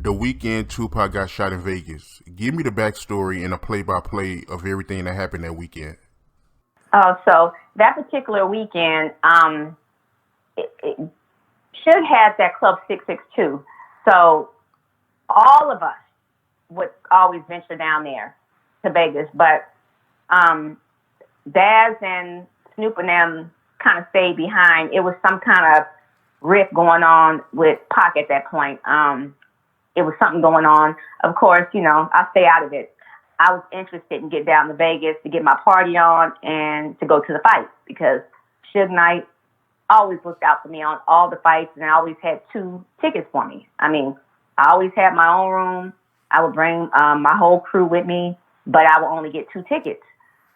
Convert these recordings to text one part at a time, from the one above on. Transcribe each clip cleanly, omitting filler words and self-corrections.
The weekend Tupac got shot in Vegas. Give me the backstory and a play-by-play of everything that happened that weekend. So that particular weekend, it should have that Club 662. So all of us would always venture down there to Vegas, but um, Daz and Snoop and them kind of stayed behind. It was some kind of rift going on with Pac at that point. It was something going on. Of course, I stay out of it. I was interested in getting down to Vegas to get my party on and to go to the fight because Suge Knight always looked out for me on all the fights and I always had 2 tickets for me. I mean, I always had my own room. I would bring my whole crew with me, but I would only get 2 tickets.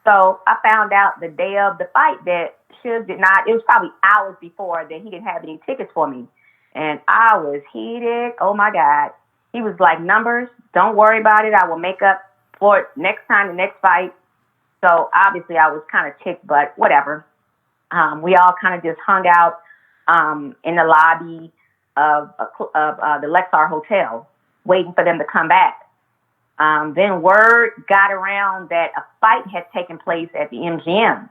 So I found out the day of the fight that Suge did not, it was probably hours before that he didn't have any tickets for me. And I was heated. Oh my God. He was like, numbers, don't worry about it. I will make up for it next time, the next fight. So obviously I was kind of ticked, but whatever. We all kind of just hung out in the lobby of the Lexar Hotel, waiting for them to come back. Then word got around that a fight had taken place at the MGM.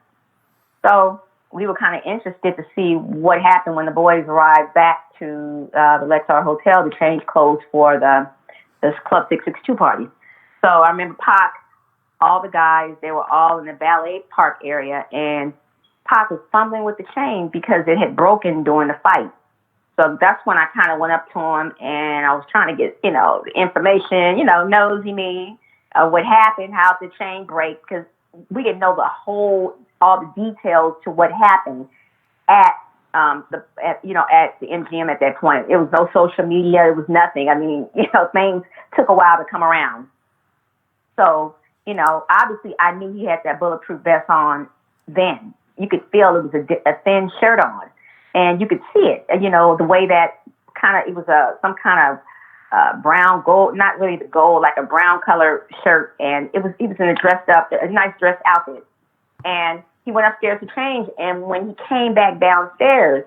So we were kind of interested to see what happened when the boys arrived back to the Lexar Hotel to change clothes for this Club 662 party. So I remember Pac, all the guys, they were all in the ballet park area, and Pac was fumbling with the chain because it had broken during the fight. So that's when I kind of went up to him and I was trying to get, the information, nosy me, what happened, how the chain break, because we didn't know all the details to what happened at at the MGM at that point. It was no social media, it was nothing. I mean, things took a while to come around. So, obviously I knew he had that bulletproof vest on then. You could feel it was a thin shirt on. And you could see it, the way that it was some kind of brown gold, not really the gold, like a brown color shirt. And he was in a nice dress outfit. And he went upstairs to change. And when he came back downstairs,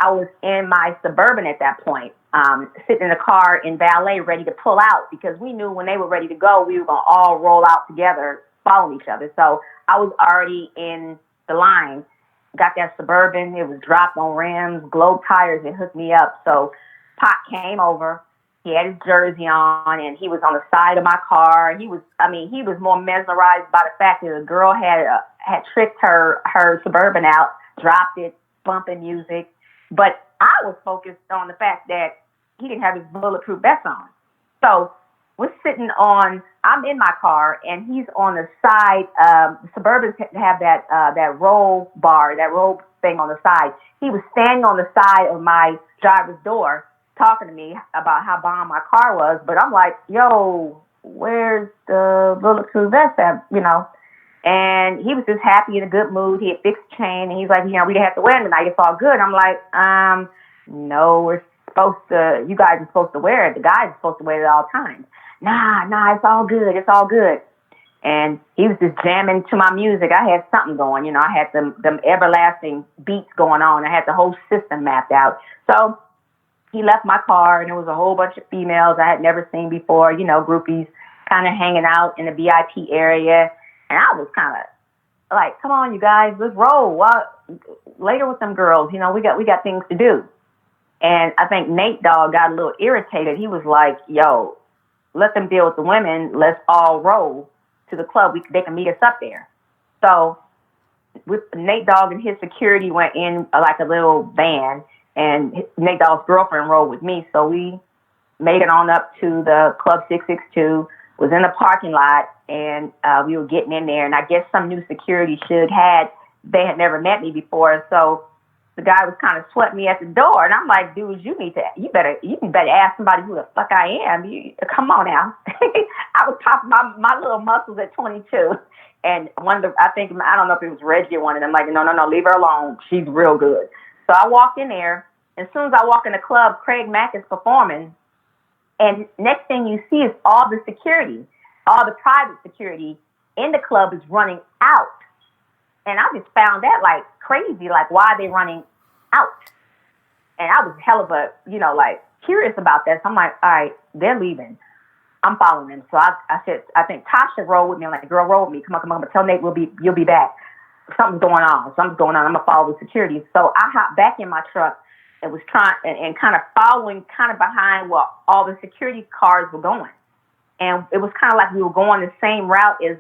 I was in my Suburban at that point, sitting in the car in valet, ready to pull out because we knew when they were ready to go, we were going to all roll out together, following each other. So I was already in the line. Got that Suburban. It was dropped on rims, Globe tires. It hooked me up. So Pac came over. He had his jersey on, and he was on the side of my car. He was more mesmerized by the fact that the girl had tricked her Suburban out, dropped it, bumping music. But I was focused on the fact that he didn't have his bulletproof vest on. So I'm in my car and he's on the side. Suburbans have that roll bar, that roll thing on the side. He was standing on the side of my driver's door talking to me about how bomb my car was. But I'm like, yo, where's the bulletproof vest at, And he was just happy, in a good mood. He had fixed the chain and he's like, we didn't have to wear it tonight. It's all good. I'm like, no, you guys are supposed to wear it. The guys are supposed to wear it at all times. Nah, it's all good. It's all good. And he was just jamming to my music. I had something going, I had them everlasting beats going on. I had the whole system mapped out. So he left my car and there was a whole bunch of females I had never seen before, groupies kind of hanging out in the VIP area. And I was kind of like, come on, you guys, let's roll. Well, later with them girls, we got things to do. And I think Nate Dogg got a little irritated. He was like, yo, let them deal with the women. Let's all roll to the club. They can meet us up there. So with Nate Dogg and his security went in like a little van, and Nate Dogg's girlfriend rode with me. So we made it on up to the Club 662, was in the parking lot, and we were getting in there. And I guess some new security they had never met me before. So the guy was kind of sweating me at the door, and I'm like, dude, you better ask somebody who the fuck I am. Come on now. I was popping my little muscles at 22, and I don't know if it was Reggie or one of them, like, no, leave her alone. She's real good. So I walked in there, and as soon as I walk in the club, Craig Mack is performing, and next thing you see is all the security, all the private security in the club is running out. And I just found that crazy, why are they running out? And I was hell of a, curious about that. So I'm like, all right, they're leaving. I'm following them. So I said, I think Tasha rolled with me. I'm like, girl, roll with me. Come on. Tell Nate you'll be back. Something's going on. I'm going to follow the security. So I hopped back in my truck and was trying and kind of following kind of behind where all the security cars were going. And it was kind of like we were going the same route as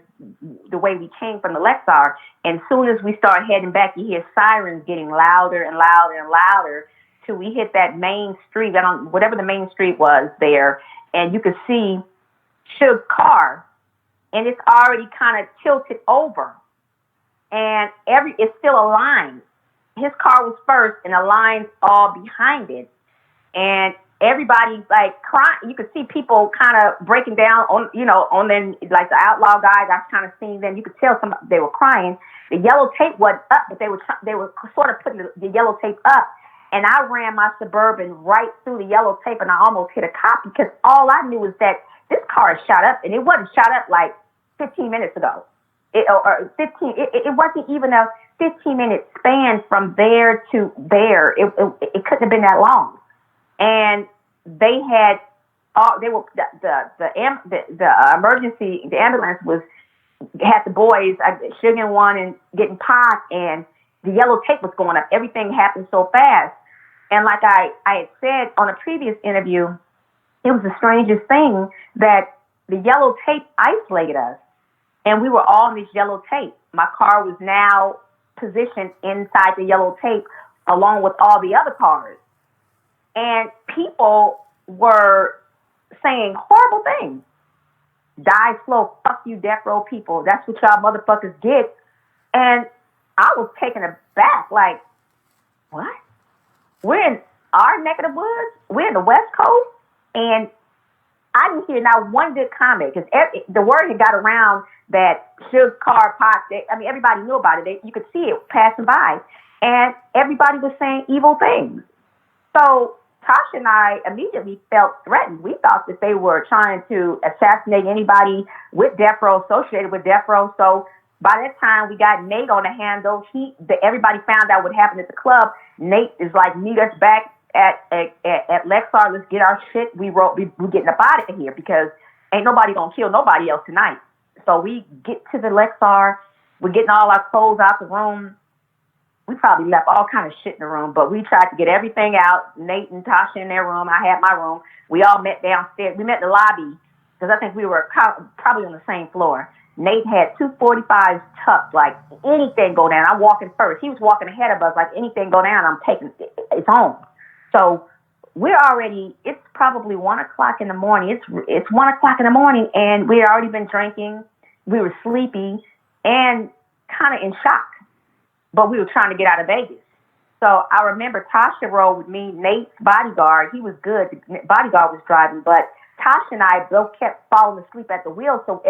the way we came from the Lexar. And as soon as we start heading back, you hear sirens getting louder and louder and louder till we hit that main street, whatever the main street was there. And you could see Suge's car, and it's already kind of tilted over. And it's still a line. His car was first, and the line's all behind it. And everybody like crying. You could see people kind of breaking down on them, like the outlaw guys. I've kind of seen them. You could tell they were crying. The yellow tape wasn't up, but they were sort of putting the yellow tape up. And I ran my Suburban right through the yellow tape, and I almost hit a cop because all I knew was that this car is shot up, and it wasn't shot up like 15 minutes ago. It wasn't even a 15-minute span from there to there. It couldn't have been that long. And the emergency, the ambulance had the boys, Suge and one, and getting Pac, and the yellow tape was going up. Everything happened so fast. And like I had said on a previous interview, it was the strangest thing that the yellow tape isolated us. And we were all in this yellow tape. My car was now positioned inside the yellow tape along with all the other cars. And people were saying horrible things. Die slow, fuck you, death row people. That's what y'all motherfuckers get. And I was taken aback, like, what? We're in our neck of the woods. We're in the West Coast. And I didn't hear not one good comment because the word had got around that Suge's car, Pac, everybody knew about it. You could see it passing by. And everybody was saying evil things. So Tasha and I immediately felt threatened. We thought that they were trying to assassinate anybody with death row, associated with death row. So by that time, we got Nate on the handle. Everybody found out what happened at the club. Nate is like, meet us back at Lexar. Let's get our shit. We getting up out of here because ain't nobody gonna kill nobody else tonight. So we get to the Lexar. We're getting all our clothes out the room. We probably left all kind of shit in the room, but we tried to get everything out. Nate and Tasha in their room. I had my room. We all met downstairs. We met in the lobby because I think we were probably on the same floor. Nate had 245s tucked, like anything go down. I'm walking first. He was walking ahead of us, like anything go down, I'm taking it's home. So it's probably 1 o'clock in the morning. It's 1 o'clock in the morning, and we had already been drinking. We were sleepy and kind of in shock. But we were trying to get out of Vegas. So I remember Tasha rode with me, Nate's bodyguard. He was good. The bodyguard was driving, but Tasha and I both kept falling asleep at the wheel. So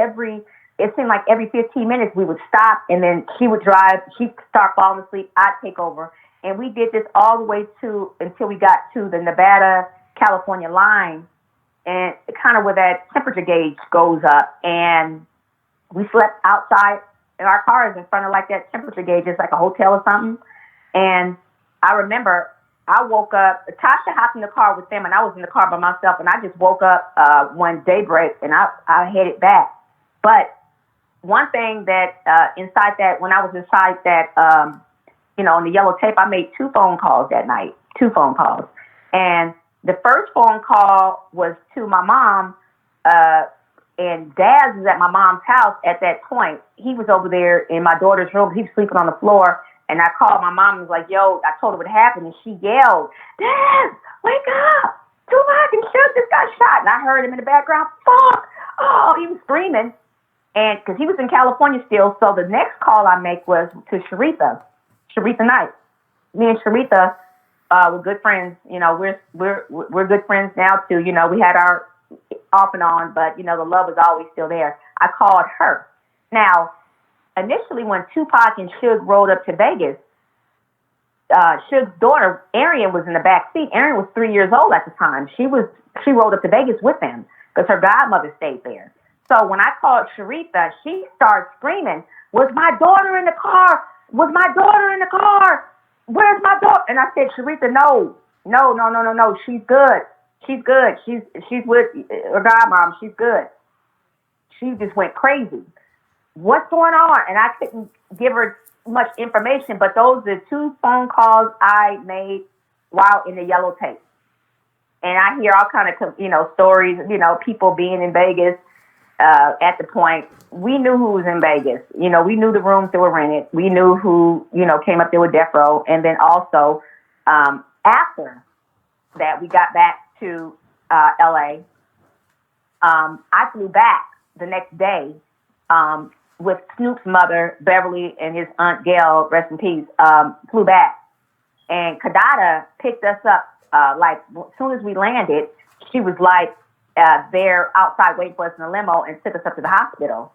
it seemed like every 15 minutes we would stop, and then she would drive. She'd start falling asleep. I'd take over. And we did this all the way until we got to the Nevada-California line, and kind of where that temperature gauge goes up. And we slept outside in our cars in front of like that temperature gauge. It's like a hotel or something. And I remember I woke up, Tasha hopped in the car with them, and I was in the car by myself, and I just woke up one daybreak, and I headed back. But one thing that inside that, when I was inside that, on the yellow tape, I made 2 phone calls that night, 2 phone calls. And the first phone call was to my mom, and Dad was at my mom's house at that point. He was over there in my daughter's room. He was sleeping on the floor. And I called my mom and was like, yo, I told her what happened. And she yelled, Dad, wake up. Tupac and Suge just got shot. And I heard him in the background, fuck. Oh, he was screaming. And because he was in California still. So the next call I make was to Sharitha Knight. Me and Sharitha were good friends. We're good friends now too. We had our off and on, but the love was always still there. I called her. Now, initially when Tupac and Suge rode up to Vegas, Suge's daughter, Arian, was in the back seat. Arian was 3 years old at the time. She rode up to Vegas with them because her godmother stayed there. So when I called Sharitha, she started screaming, was my daughter in the car? Was my daughter in the car? Where's my daughter? And I said, Sharitha, no. She's good. She's good. She's with her godmom. She's good. She just went crazy. What's going on? And I couldn't give her much information, but those are 2 phone calls I made while in the yellow tape. And I hear all kind of, stories, people being in Vegas at the point. We knew who was in Vegas. We knew the rooms that were rented. We knew who, came up there with Death Row. And then also, after that, we got back to L.A., I flew back the next day with Snoop's mother, Beverly, and his aunt Gail, rest in peace, flew back. And Kadada picked us up, as soon as we landed, she was there outside waiting for us in a limo and took us up to the hospital.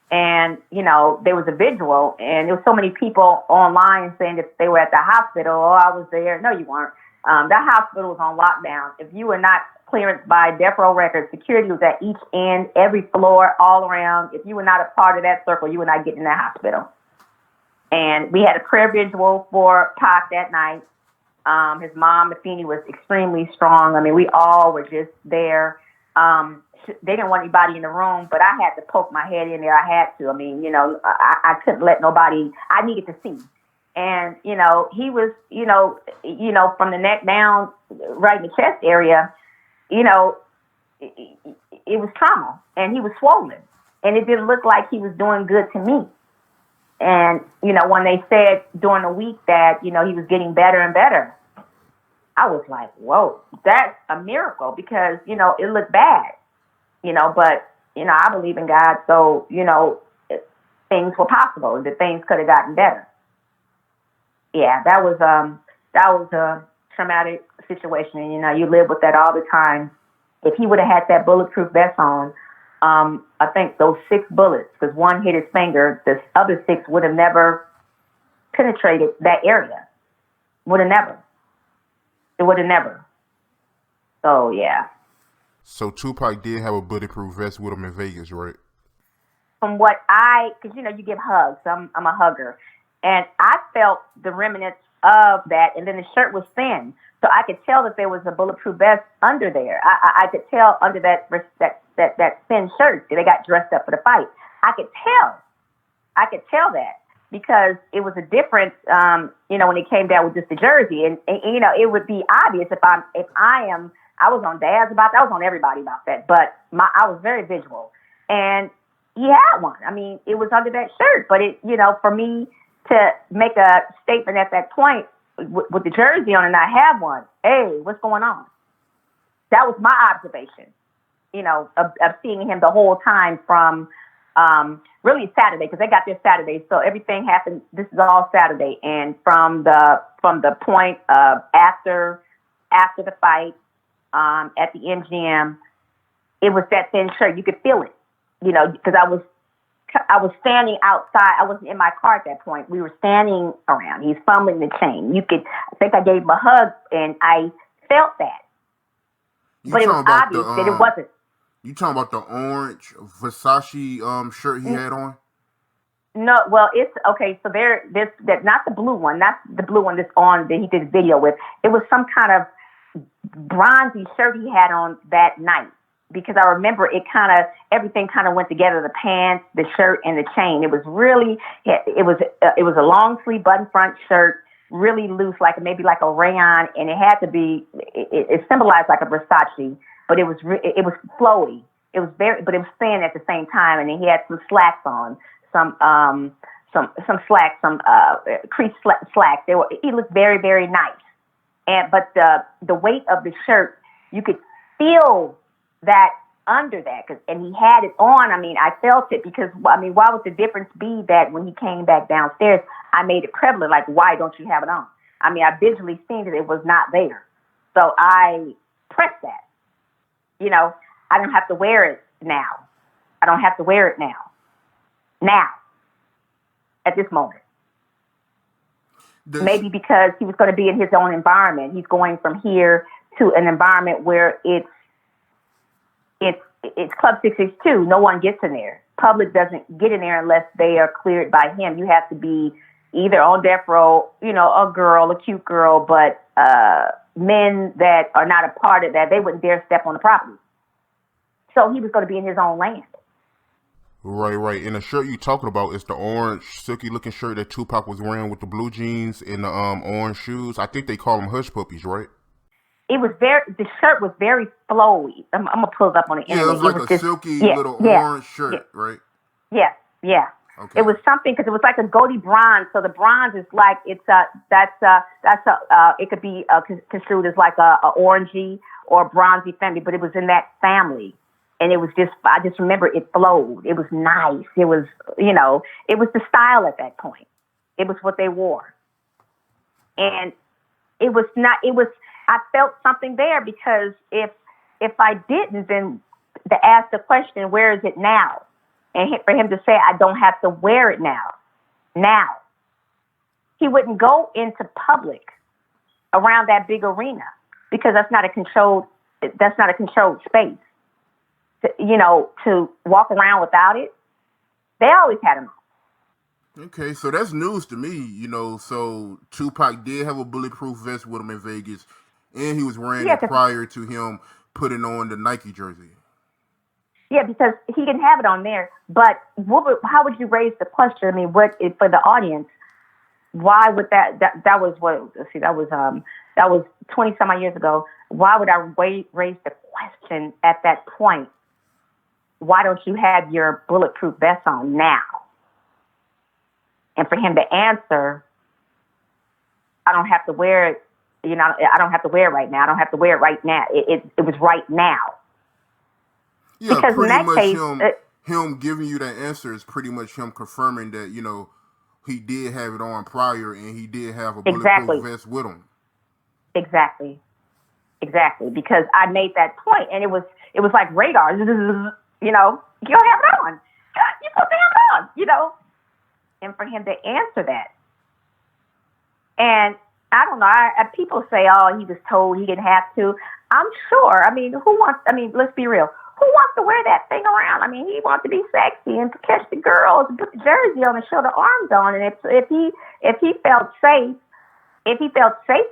And, there was a vigil, and there was so many people online saying that they were at the hospital. Oh, I was there. No, you weren't. That hospital was on lockdown. If you were not clearance by Death Row Records, security was at each end, every floor, all around. If you were not a part of that circle, you were not getting in that hospital. And we had a prayer vigil for Pac that night. His mom, Afeni, was extremely strong. I mean, we all were just there. They didn't want anybody in the room, but I had to poke my head in there. I had to. I mean, I couldn't let nobody. I needed to see. And, he was, from the neck down, right in the chest area, it was trauma, and he was swollen, and it didn't look like he was doing good to me. And, when they said during the week that, he was getting better and better, I was like, whoa, that's a miracle, because, it looked bad, but, I believe in God. So, things were possible, that things could have gotten better. Yeah, that was a traumatic situation. And, you live with that all the time. If he would have had that bulletproof vest on, I think those 6 bullets, because one hit his finger, the other 6 would have never penetrated that area. Would have never. It would have never. So, yeah. So Tupac did have a bulletproof vest with him in Vegas, right? From what because, you give hugs. I'm a hugger. And I felt the remnants of that, and then the shirt was thin. So I could tell that there was a bulletproof vest under there. I could tell under that thin shirt that they got dressed up for the fight. I could tell that, because it was a difference, when it came down with just the jersey. And it would be obvious I was on Daz about that. I was on everybody about that. But I was very visual. And he had one. I mean, it was under that shirt. But for me to make a statement at that point with the jersey on and I have one, hey, what's going on? That was my observation, of seeing him the whole time from really Saturday, because they got there Saturday. So everything happened. This is all Saturday. And from the point of after the fight at the MGM, it was that thin shirt. You could feel it, because I was standing outside. I wasn't in my car at that point. We were standing around. He's fumbling the chain. I think I gave him a hug, and I felt that. But it was obvious that it wasn't. You talking about the orange Versace shirt he had on? No, well, it's okay. So there's not the blue one. That's the blue one that's on that he did a video with. It was some kind of bronzy shirt he had on that night, because I remember everything kind of went together, the pants, the shirt, and the chain. It was a long sleeve button front shirt, really loose, maybe like a rayon, and it had to be, it symbolized like a Versace, but it was flowy. It was but it was thin at the same time, and then he had some slacks on, some slacks, some crease slacks. He looked very, very nice. But the weight of the shirt, you could feel that under that, and he had it on. I mean, I felt it, because, why would the difference be that when he came back downstairs, I made it prevalent, why don't you have it on? I mean, I visually seen that it was not there. So I pressed that. I don't have to wear it now. I don't have to wear it now. Now, at this moment. Maybe because he was going to be in his own environment. He's going from here to an environment where it's Club 662. No one gets in there. Public doesn't get in there unless they are cleared by him. You have to be either on death row, a girl, a cute girl, but men that are not a part of that, they wouldn't dare step on the property. So he was going to be in his own land. Right. And the shirt you talking about is the orange, silky-looking shirt that Tupac was wearing with the blue jeans and the orange shoes. I think they call them hush puppies, right? The shirt was very flowy. I'm going to pull it up on the internet. Yeah, it was like a silky little orange shirt, right? Yeah. Okay. It was something because it was like a Goldie bronze. So the bronze is like it could be construed as like a orangey or bronzy family, but it was in that family, and it was I just remember it flowed. It was nice. It was it was the style at that point. It was what they wore, and it was not. It was. I felt something there because if I didn't, then to ask the question, where is it now? And for him to say, I don't have to wear it now. Now. He wouldn't go into public around that big arena because that's not a controlled space. To walk around without it. They always had him on. Okay, so that's news to me, So Tupac did have a bulletproof vest with him in Vegas, and he was wearing it prior to him putting on the Nike jersey. Yeah, because he didn't have it on there. But how would you raise the question? I mean, for the audience, why would that was what? Let's see, that was 20 some odd years ago. Why would I raise the question at that point? Why don't you have your bulletproof vest on now? And for him to answer, I don't have to wear it. I don't have to wear it right now. I don't have to wear it right now. It was right now. Yeah, because pretty in that much case, him giving you that answer is pretty much him confirming that, he did have it on prior and he did have a bulletproof vest with him. Exactly. Because I made that point and it was like radar. You don't have it on. You put that on, And for him to answer that. And I don't know, people say, oh, he was told he didn't have to. I'm sure. Let's be real. Who wants to wear that thing around? I mean, he wants to be sexy and catch the girls and put the jersey on and show the arms on. And if he felt safe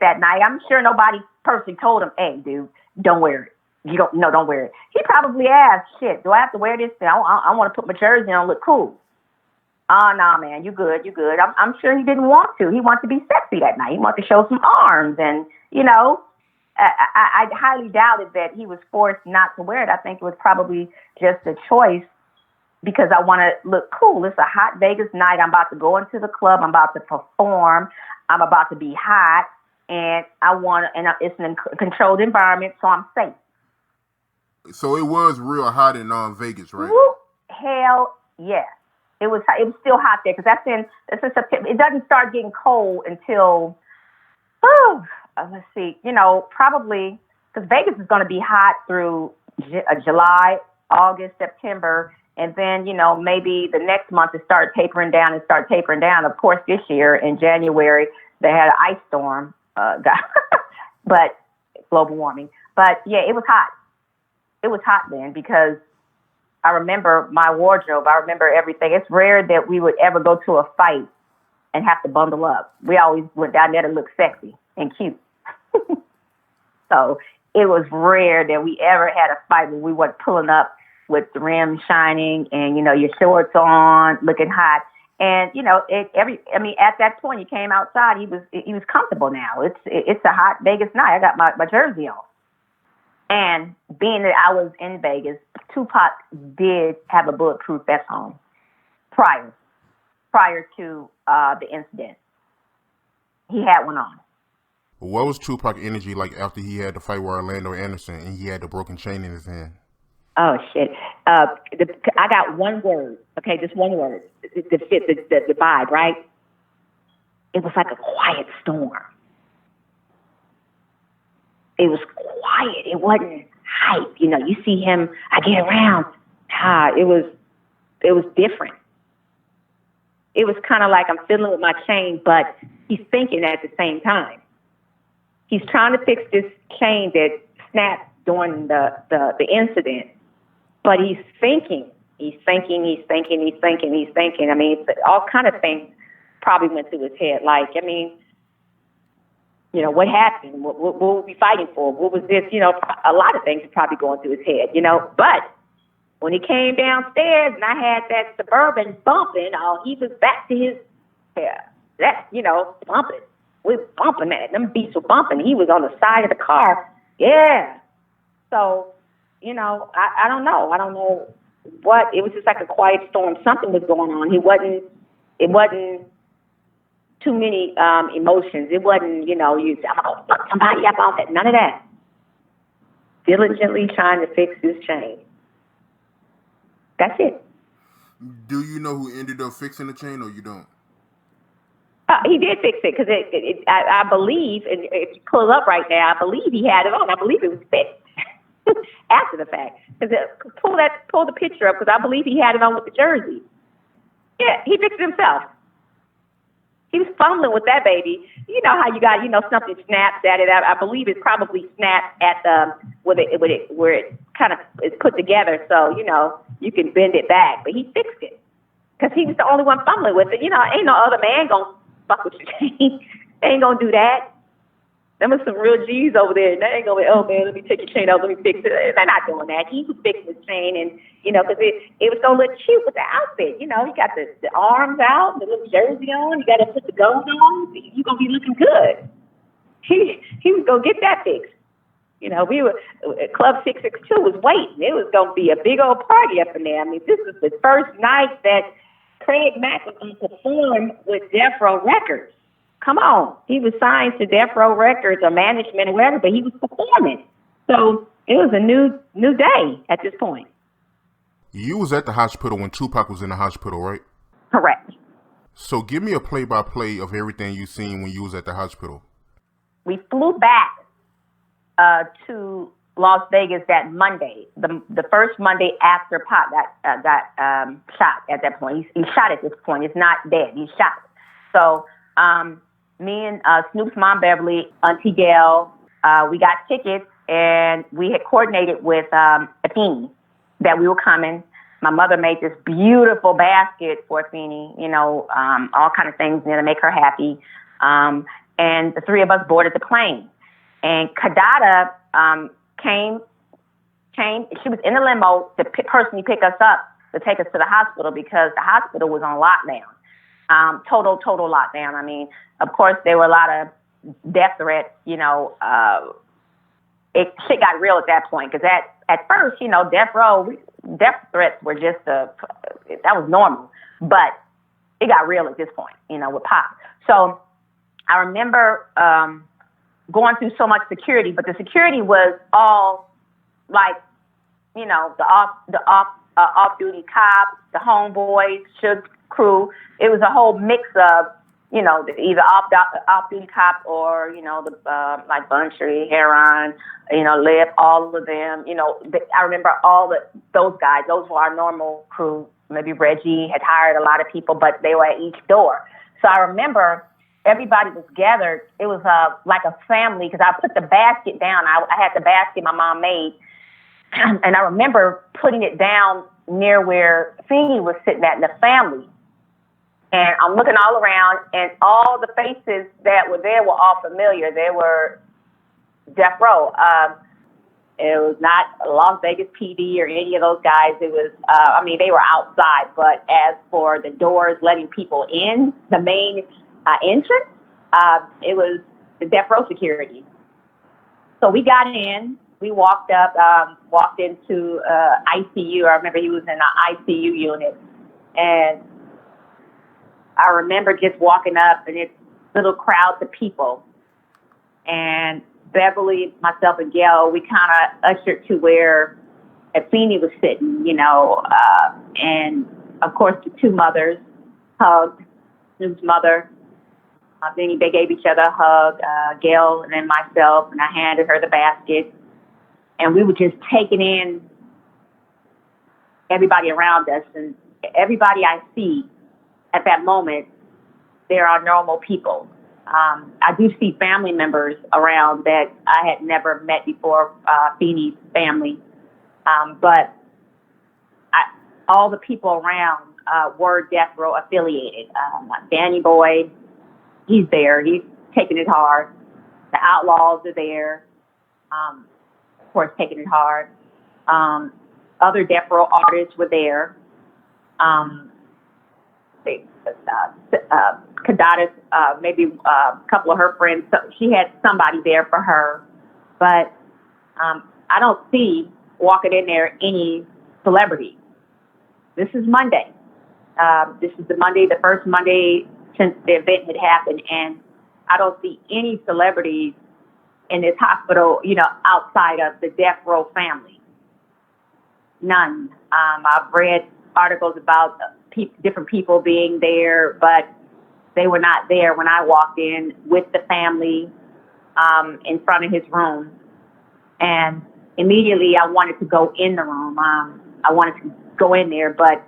that night, I'm sure nobody personally told him, hey, dude, don't wear it. Don't wear it. He probably asked, shit, do I have to wear this thing? I want to put my jersey on and look cool. Oh, nah, man, you good. I'm sure he didn't want to. He wanted to be sexy that night. He wanted to show some arms. And, I highly doubted that he was forced not to wear it. I think it was probably just a choice because I want to look cool. It's a hot Vegas night. I'm about to go into the club. I'm about to perform. I'm about to be hot. And it's a controlled environment, so I'm safe. So it was real hot in Vegas, right? Woo, hell yes. It was still hot there because that's in September. It doesn't start getting cold until, let's see, probably because Vegas is going to be hot through July, August, September, and then, maybe the next month it started tapering down. Of course, this year in January, they had an ice storm, but global warming. But yeah, it was hot. It was hot then because I remember my wardrobe. I remember everything. It's rare that we would ever go to a fight and have to bundle up. We always went down there to look sexy and cute. So it was rare that we ever had a fight where we weren't pulling up with the rim shining and, your shorts on, looking hot. And, at that point he came outside, he was comfortable now. It's a hot Vegas night. I got my jersey on. And being that I was in Vegas, Tupac did have a bulletproof vest on prior to the incident. He had one on. What was Tupac energy like after he had the fight with Orlando Anderson and he had the broken chain in his hand? Oh, shit. I got one word, okay, just one word to fit the vibe, right? It was like a quiet storm. It was quiet. It wasn't hype. You see him, I get around. It was different. It was kind of like I'm fiddling with my chain, but he's thinking at the same time. He's trying to fix this chain that snapped during the incident, but he's thinking. I mean, all kind of things probably went through his head. What happened? What were we fighting for? What was this? A lot of things are probably going through his head, But when he came downstairs and I had that Suburban bumping, he was back to his, bumping. We were bumping that. Them beats were bumping. He was on the side of the car. Yeah. So, I don't know. I don't know what. It was just like a quiet storm. Something was going on. It wasn't too many emotions. It wasn't, I'm going to fuck somebody up off it. None of that. Diligently trying to fix this chain. That's it. Do you know who ended up fixing the chain, or you don't? He did fix it because I believe, and if you pull it up right now, I believe he had it on. I believe it was fixed after the fact. Pull the picture up because I believe he had it on with the jersey. Yeah, he fixed it himself. He was fumbling with that baby. You know how you got, something snaps at it. I believe it probably snapped at where it kind of is put together. So, you can bend it back. But he fixed it because he was the only one fumbling with it. Ain't no other man going to fuck with your chain. They ain't going to do that. Them was some real G's over there. And they ain't going to be, oh, man, let me take your chain out. Let me fix it. They're not doing that. He was fixing his chain. And, because it was going to look cute with the outfit. He got the arms out, the little jersey on. You got to put the gold on. You're going to be looking good. He was going to get that fixed. We were, Club 662 was waiting. It was going to be a big old party up in there. I mean, this was the first night that Craig Mack was going to perform with Death Row Records. Come on. He was signed to Death Row Records or management or whatever, but he was performing. So it was a new day at this point. You was at the hospital when Tupac was in the hospital, right? Correct. So give me a play-by-play of everything you seen when you was at the hospital. We flew back to Las Vegas that Monday, the first Monday after Pac got shot at that point. He's shot at this point. He's not dead. He's shot. So me and Snoop's mom, Beverly, Auntie Gail, we got tickets, and we had coordinated with Afeni that we were coming. My mother made this beautiful basket for Afeni, all kind of things to make her happy. And the three of us boarded the plane. And Kadada came. She was in the limo to personally pick us up to take us to the hospital because the hospital was on lockdown. Total lockdown. I mean, of course, there were a lot of death threats, shit got real at that point. Because at first, death threats were just, that was normal. But it got real at this point, with Pop. So I remember going through so much security, but the security was all like, the off-duty cops, the homeboys, Suge's crew. It was a whole mix of, either off-duty cop or, like Buntry, Heron, Lip, all of them. I remember those guys. Those were our normal crew. Maybe Reggie had hired a lot of people, but they were at each door. So I remember everybody was gathered. It was like a family because I put the basket down. I had the basket my mom made, and I remember putting it down near where Feeney was sitting at in the family. And I'm looking all around, and all the faces that were there were all familiar. They were Death Row. It was not Las Vegas PD or any of those guys. It was, they were outside. But as for the doors letting people in, the main entrance, it was the Death Row security. So we got in. We walked into ICU. I remember he was in an ICU unit. And I remember just walking up, and it's little crowds of people. And Beverly, myself, and Gail, we kind of ushered to where Afeni was sitting, and, of course, the two mothers hugged. Snoop's mother. Then they gave each other a hug, Gail and then myself, and I handed her the basket. And we were just taking in everybody around us. And everybody I see at that moment, there are normal people. I do see family members around that I had never met before, Feeney's family. But all the people around were Death Row affiliated. Danny Boy, he's there. He's taking it hard. The Outlaws are there. Of course, taking it hard. Other death row artists were there. Kadada's, maybe a couple of her friends. So she had somebody there for her, but I don't see walking in there any celebrity. This is Monday. This is the first Monday since the event had happened, and I don't see any celebrities in this hospital, outside of the death row family. None. I've read articles about different people being there, but they were not there when I walked in with the family in front of his room. And immediately I wanted to go in the room. I wanted to go in there, but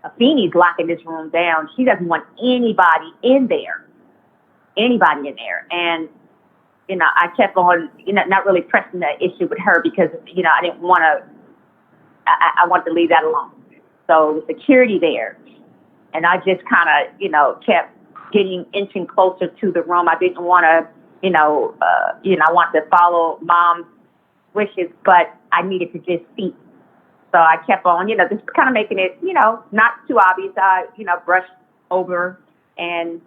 Afeni's locking this room down. She doesn't want anybody in there. And, I kept on, not really pressing that issue with her because, I didn't want to, I wanted to leave that alone. So the security there. And I just kind of, kept inching closer to the room. I didn't want to, I wanted to follow mom's wishes, but I needed to just speak. So I kept on, just kind of making it, not too obvious. I, brushed over, and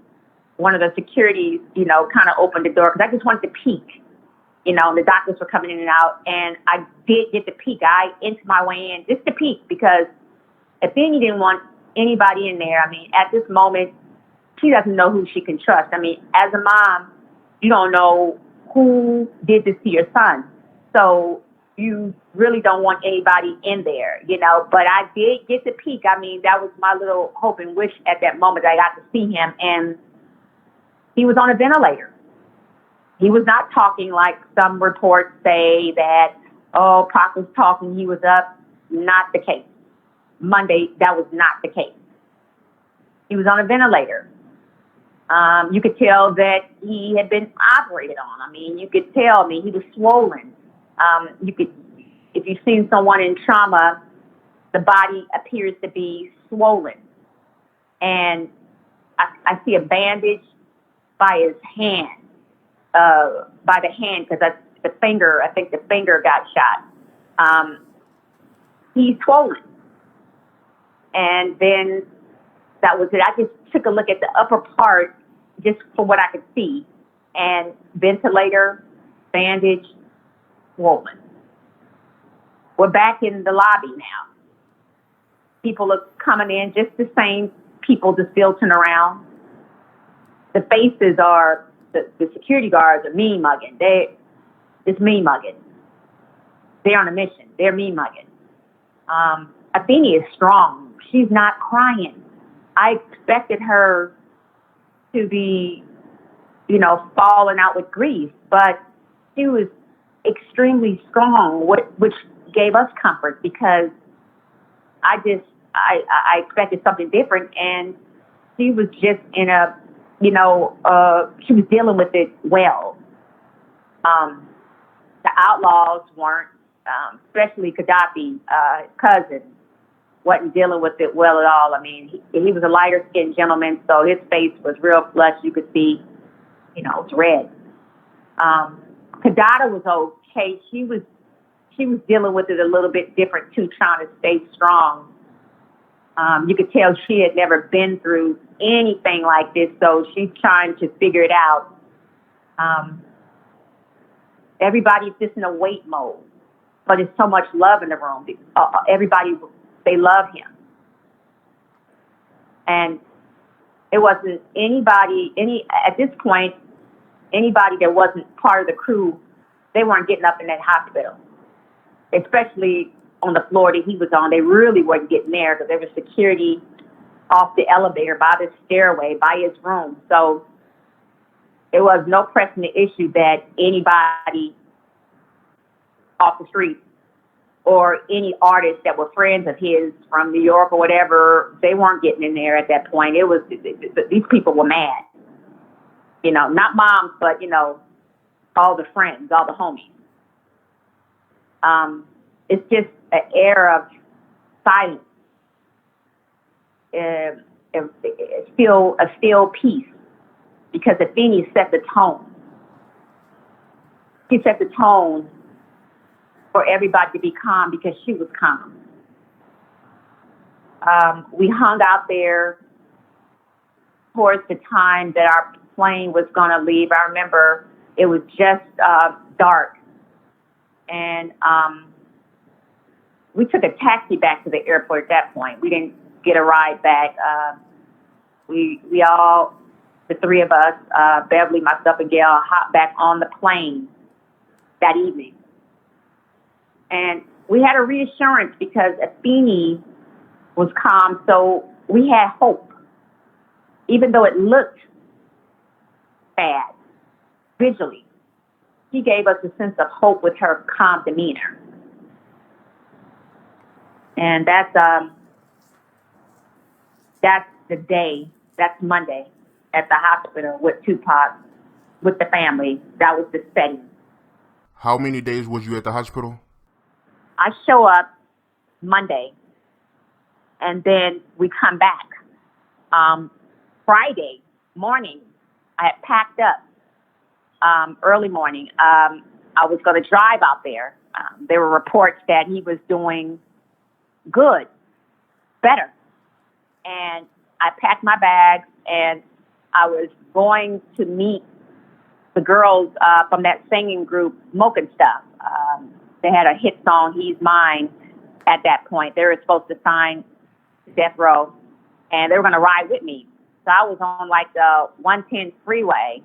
one of the securities, kind of opened the door because I just wanted to peek, and the doctors were coming in and out, and I did get to peek. I inched my way in just to peek because Athene didn't want anybody in there. I mean, at this moment, she doesn't know who she can trust. I mean, as a mom, you don't know who did this to your son. So you really don't want anybody in there, but I did get to peek. I mean, that was my little hope and wish at that moment. I got to see him, and he was on a ventilator. He was not talking like some reports say that, Pac was talking, he was up. Not the case. Monday, that was not the case. He was on a ventilator. You could tell that he had been operated on. I mean, you could tell, he was swollen. If you've seen someone in trauma, the body appears to be swollen. And I see a bandage by his hand, because that's the finger. I think the finger got shot. He's swollen. And then that was it. I just took a look at the upper part just for what I could see. And ventilator, bandage, swollen. We're back in the lobby now. People are coming in, just the same people just filtering around. The faces are, the security guards are mean mugging. It's mean mugging. They're on a mission. They're mean mugging. Athene is strong. She's not crying. I expected her to be, falling out with grief, but she was extremely strong, which gave us comfort because I expected something different, and she was just in a, she was dealing with it well. The Outlaws weren't, especially Gaddafi, cousin, wasn't dealing with it well at all. I mean, he was a lighter skinned gentleman, so his face was real flushed. You could see, it's red. Kadada was okay. She was dealing with it a little bit different too, trying to stay strong. You could tell she had never been through anything like this, so she's trying to figure it out. Everybody's just in a wait mode, but there's so much love in the room. Everybody, they love him. And it wasn't at this point, anybody that wasn't part of the crew, they weren't getting up in that hospital, especially on the floor that he was on. They really weren't getting there because there was security off the elevator, by the stairway, by his room. So it was no pressing the issue that anybody off the street or any artists that were friends of his from New York or whatever, they weren't getting in there at that point. It was, these people were mad. Not moms, but, all the friends, all the homies. It's just an air of silence. A still peace, because Athene set the tone. She set the tone for everybody to be calm because she was calm. We hung out there towards the time that our plane was going to leave. I remember it was just dark, and we took a taxi back to the airport at that point. We didn't get a ride back. We all, the three of us, Beverly, myself, and Gail, hopped back on the plane that evening. And we had a reassurance because Afeni was calm, so we had hope. Even though it looked bad, visually, she gave us a sense of hope with her calm demeanor. And that's the day, that's Monday, at the hospital with Tupac, with the family. That was the setting. How many days was you at the hospital? I show up Monday, and then we come back. Friday morning, I had packed up early morning. I was going to drive out there. There were reports that he was doing good, better. And I packed my bags, and I was going to meet the girls from that singing group, Moke and Stuff. They had a hit song, He's Mine, at that point. They were supposed to sign Death Row, and they were going to ride with me. So I was on like the 110 freeway,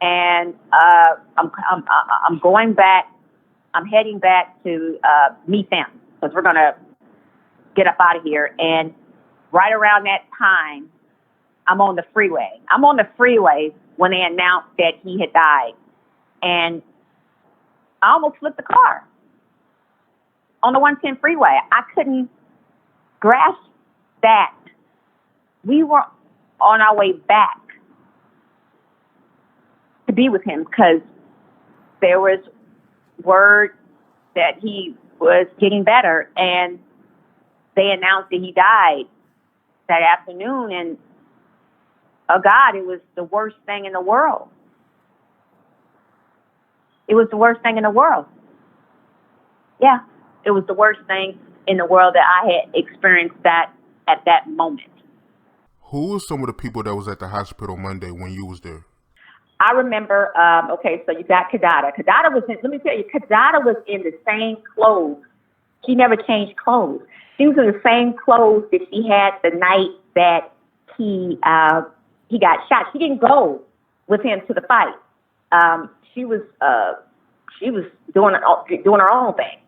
and I'm going back. I'm heading back to meet them because we're going to get up out of here. And right around that time, I'm on the freeway. I'm on the freeway when they announced that he had died, and I almost flipped the car on the 110 freeway. I couldn't grasp that we were on our way back to be with him because there was word that he was getting better, and they announced that he died that afternoon. And oh God, it was the worst thing in the world. It was the worst thing in the world. Yeah, it was the worst thing in the world that I had experienced that at that moment. Who were some of the people that was at the hospital Monday when you was there? I remember, okay, so you got Kadada. Kadada was in, let me tell you, Kadada was in the same clothes. She never changed clothes. She was in the same clothes that she had the night that he got shot. She didn't go with him to the fight. She was doing her own thing.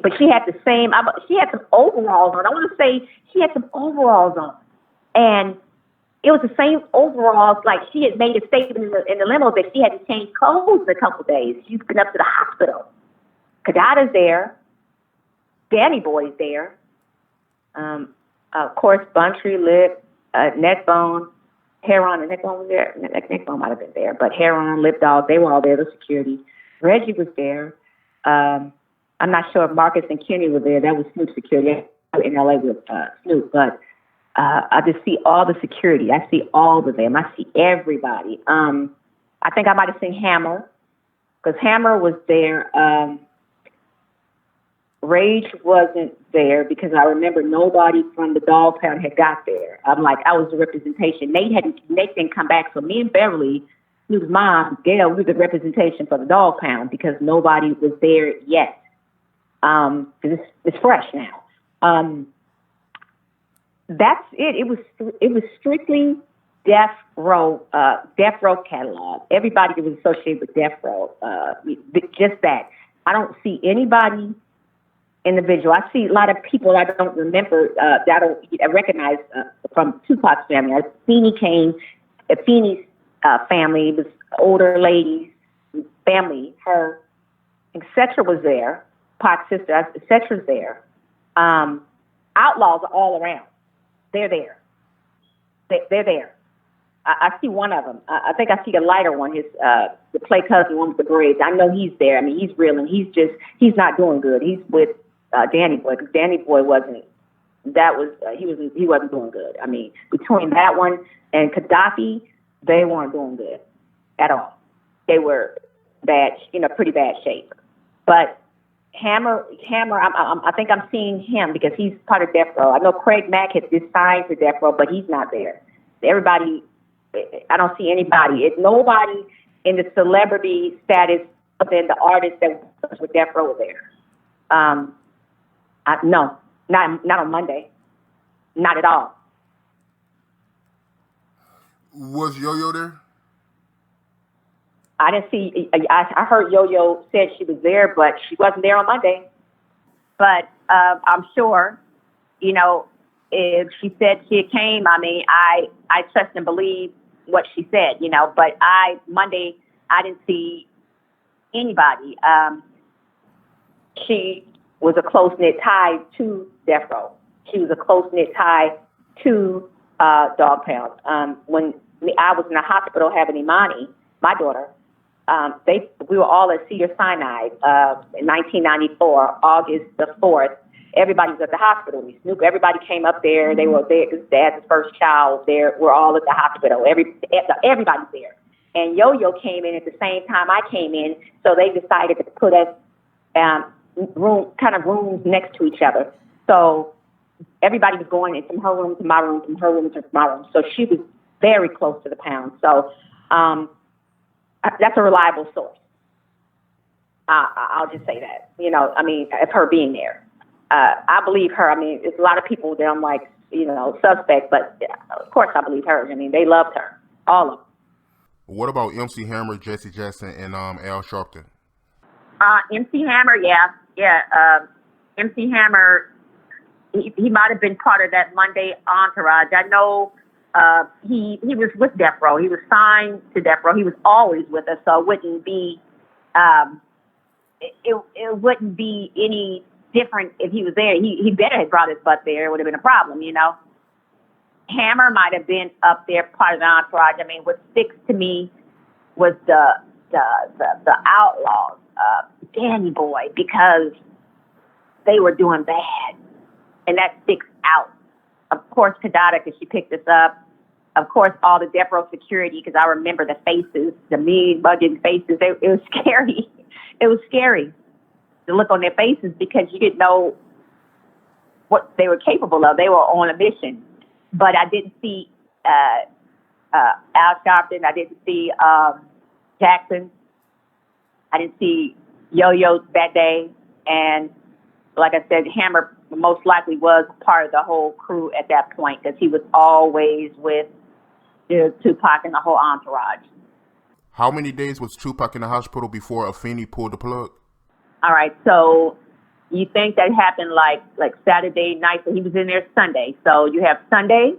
But she had the same. She had some overalls on. I want to say she had some overalls on, and it was the same overalls. Like she had made a statement in the limo that she had to change clothes in a couple of days. She's been up to the hospital. Kadada's there. Danny Boy's there. Of course, Buntry, Lip, Neckbone, Heron, and Neckbone was there. Neckbone might have been there, but Heron, Lip Dog, they were all there. The security. Reggie was there. I'm not sure if Marcus and Kenny were there. That was Snoop security in LA with Snoop. But I just see all the security. I see all of them. I see everybody. I think I might have seen Hammer because Hammer was there. Rage wasn't there because I remember nobody from the dog pound had got there. I'm like, I was the representation. Nate didn't come back. So me and Beverly, Snoop's mom, Gail, we were the representation for the dog pound because nobody was there yet. It's fresh now. That's it. It was strictly Death Row catalog. Everybody that was associated with Death Row, just that. I don't see anybody individual. I see a lot of people I don't remember, that I recognize from Tupac's family. Afeni came, Afeni's family was older ladies, family, her, etc. was there. Pac's sister, etc's there. Outlaws are all around. They're there. They're there. I see one of them. I think I see the lighter one, the play cousin one with the braids. I know he's there. I mean, he's real, and he's not doing good. He's with Danny Boy, because Danny Boy he wasn't doing good. I mean, between that one and Gaddafi, they weren't doing good at all. They were pretty bad shape. But Hammer, I think I'm seeing him because he's part of Death Row. I know Craig Mack has just signed to Death Row, but he's not there. Everybody, I don't see anybody. It's nobody in the celebrity status other than the artist that was with Death Row there. No, not on Monday. Not at all. Was Yo-Yo there? I didn't see. I heard Yo-Yo said she was there, but she wasn't there on Monday. But I'm sure, if she said she came, I mean, I trust and believe what she said, But Monday, I didn't see anybody. She was a close-knit tie to Death Row. She was a close-knit tie to Dog Pound. When I was in the hospital having Imani, my daughter, we were all at Cedar Sinai in 1994, August the 4th. Everybody was at the hospital. Snoop, everybody came up there. They were there. His dad's first child. We're all at the hospital. Everybody's there. And Yo-Yo came in at the same time I came in, so they decided to put us rooms next to each other. So everybody was going in from her room to my room, from her room to my room. So she was very close to the Pound. So that's a reliable source. I'll just say that. Of her being there. I believe her. I mean, there's a lot of people that I'm like, suspect, but of course I believe her. I mean, they loved her, all of them. What about MC Hammer, Jesse Jackson, and Al Sharpton? MC Hammer, yeah. MC Hammer, he might have been part of that Monday entourage. I know he was with Death Row. He was signed to Death Row. He was always with us, so it wouldn't be it wouldn't be any different if he was there. He better have brought his butt there. It would have been a problem, Hammer might have been up there, part of the entourage. I mean, what sticks to me was the Outlaws, Danny Boy, because they were doing bad, and that sticks out. Of course, Kadada, because she picked us up. Of course, all the Death Row security, because I remember the faces, the mean, bugging faces. It was scary. It was scary to look on their faces because you didn't know what they were capable of. They were on a mission. But I didn't see Al Sharpton. I didn't see Jackson. I didn't see Yo-Yo that day. And like I said, Hammer most likely was part of the whole crew at that point because he was always with Tupac and the whole entourage. How many days was Tupac in the hospital before Afeni pulled the plug? All right, so you think that happened like Saturday night, so he was in there Sunday. So you have Sunday,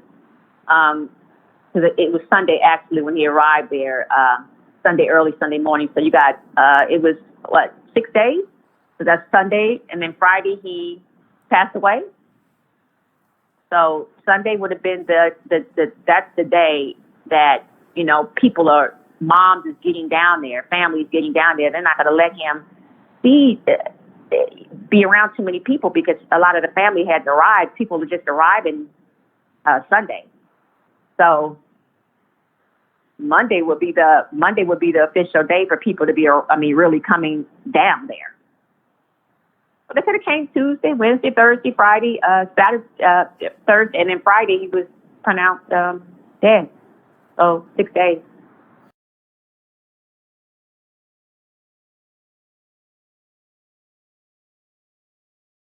it was Sunday actually when he arrived there, early Sunday morning. So you got, it was 6 days? So that's Sunday, and then Friday he passed away. So Sunday would have been that's the day that, moms is getting down there, families getting down there. They're not going to let him be around too many people because a lot of the family had to arrive. People were just arriving Sunday. So Monday would be the official day for people to be, really coming down there. But they could have came Tuesday, Wednesday, Thursday, Friday, Saturday, Thursday, and then Friday he was pronounced dead. So 6 days.